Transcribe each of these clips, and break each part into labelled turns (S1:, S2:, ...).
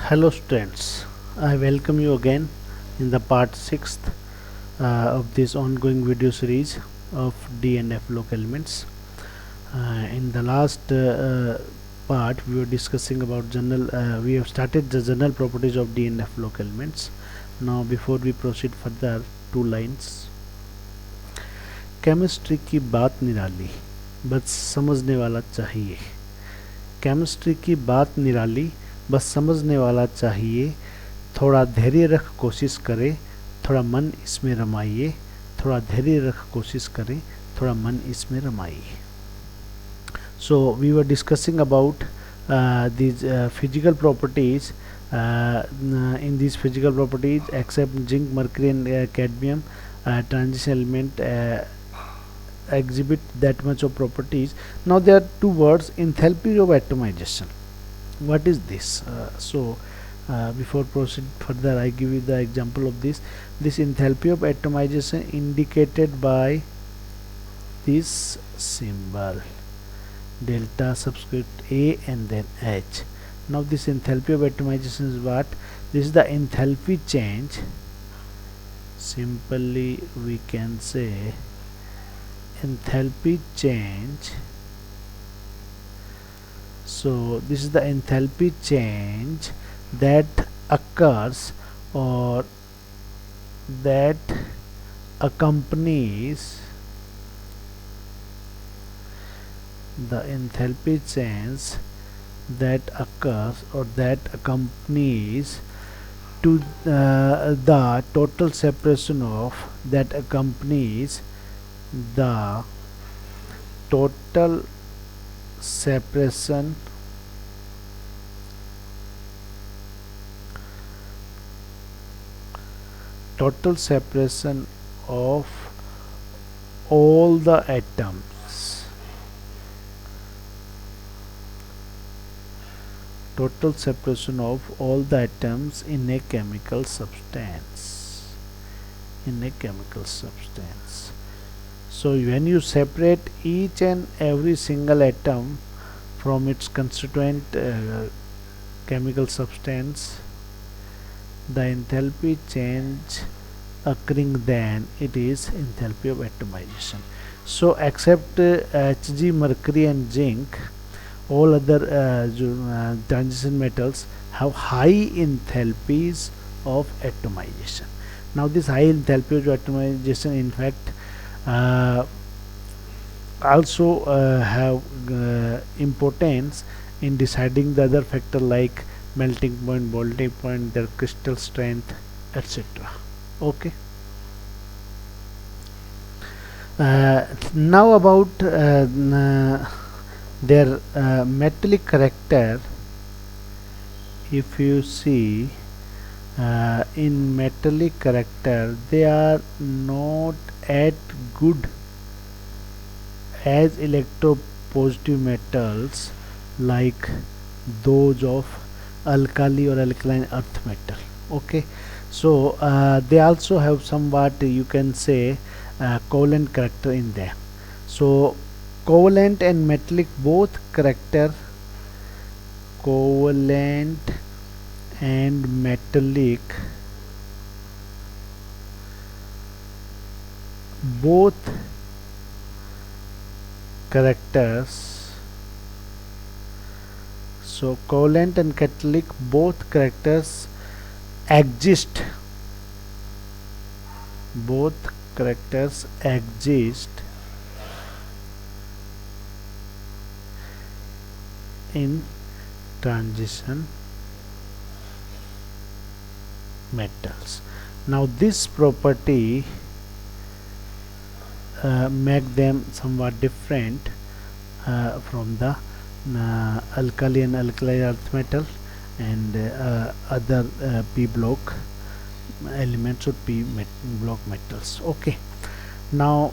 S1: Hello students, I welcome you again in the part 6th of this ongoing video series of D and F local elements. In the last part we were discussing about we have started the general properties of D and F local elements. Now before we proceed further, two lines. Chemistry की बात निराली बस समझने वाला चाहिए. Chemistry की बात निराली बस समझने वाला चाहिए. थोड़ा धैर्य रख कोशिश करे, थोड़ा मन इसमें रमाइए. थोड़ा धैर्य रख कोशिश करें, थोड़ा मन इसमें रमाइए. So we were discussing about these physical properties. In these physical properties, except zinc, mercury and cadmium, transition element exhibit that much of properties. Now there are two words: enthalpy of atomization. What is this? Before proceed further, I give you the example of this. This enthalpy of atomization indicated by this symbol delta subscript A and then H. Now this enthalpy of atomization is what? This is the enthalpy change. Simply we can say enthalpy change. So this is the enthalpy change that occurs or that accompanies the enthalpy change that occurs or that accompanies to the total separation of that accompanies the total separation of all the atoms. Total separation of all the atoms in a chemical substance. So when you separate each and every single atom from its constituent chemical substance, the enthalpy change occurring, then it is enthalpy of atomization. So except Hg, mercury and zinc, all other transition metals have high enthalpies of atomization. Now this high enthalpy of atomization in fact also have importance in deciding the other factor like melting point, boiling point, their crystal strength, etc. Okay. Now about their metallic character. If you see in metallic character, they are not as good as electropositive metals like those of alkali or alkaline earth metal. Okay, so they also have somewhat, you can say, covalent character in there. So covalent and metallic both character, covalent and metallic both characters. So covalent and catalytic both characters exist. Both characters exist in transition metals. Now this property make them somewhat different from the alkali and alkali earth metal and other p block elements or p block metals. Okay, now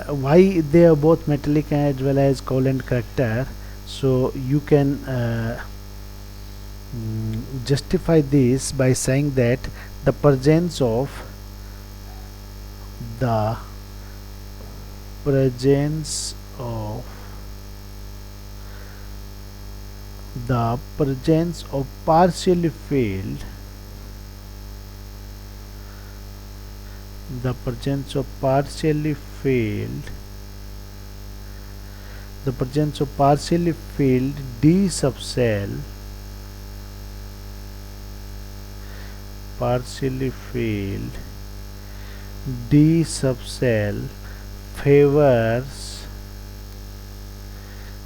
S1: why they are both metallic as well as covalent character? So you can justify this by saying that the presence of the presence of partially filled the presence of partially filled the presence of partially filled D subcell partially filled D subcell favors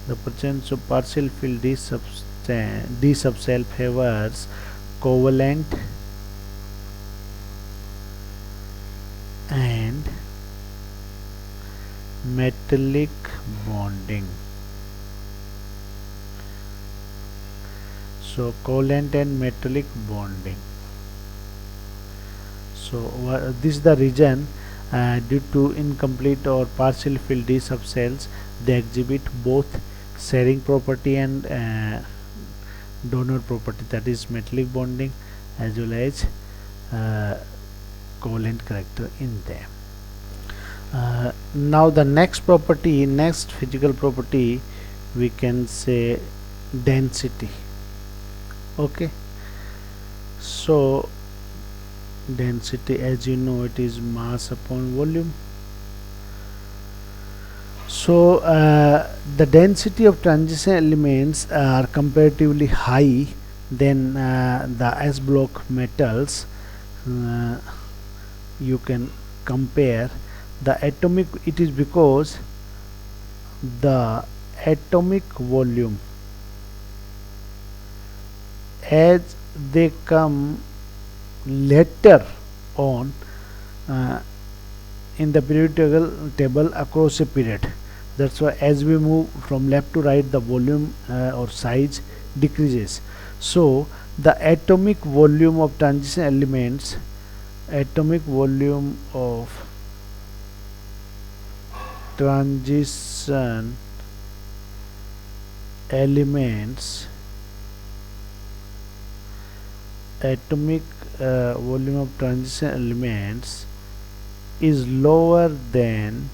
S1: the presence of partial filled D subcell favors covalent and metallic bonding. So covalent and metallic bonding. So this is the reason due to incomplete or partial filled D subcells, they exhibit both sharing property and donor property, that is metallic bonding as well as covalent character in them. Now the next physical property, we can say density. Okay, so density, as you know, it is mass upon volume. So the density of transition elements are comparatively high than the S block metals. You can compare the atomic, it is because the atomic volume, as they come later on in the periodic table across a period, that's why as we move from left to right, the volume or size decreases. So the atomic volume of transition elements, atomic volume of transition elements, atomic volume of transition elements is lower than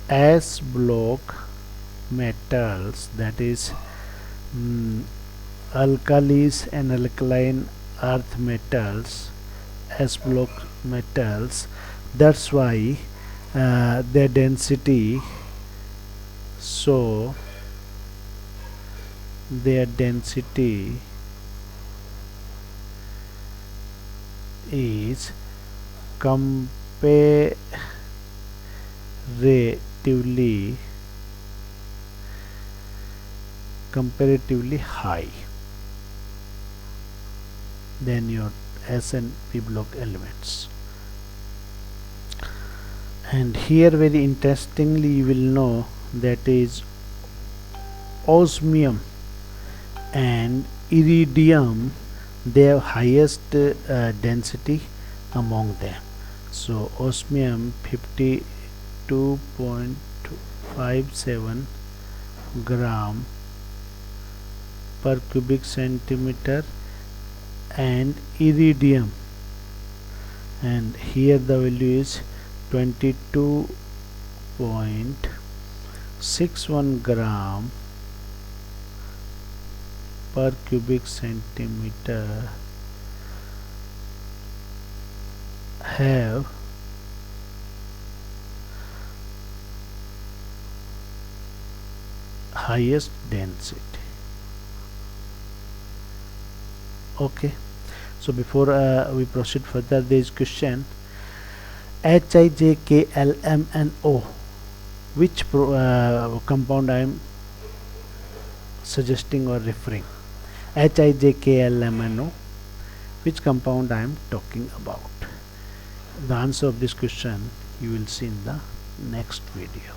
S1: S block metals, that is alkalis and alkaline earth metals, S block metals. That's why their density, so their density is comparatively high than your S and P block elements. And here very interestingly you will know that is osmium and iridium, they have highest density among them. So osmium 52.57 gram per cubic centimeter, and iridium, and here the value is 22.61 gram per cubic centimeter, have highest density. Okay, so before we proceed further, there is question HIJKLMNO, which compound I am suggesting or referring. HIJKLMNO, which compound I am talking about. The answer of this question you will see in the next video.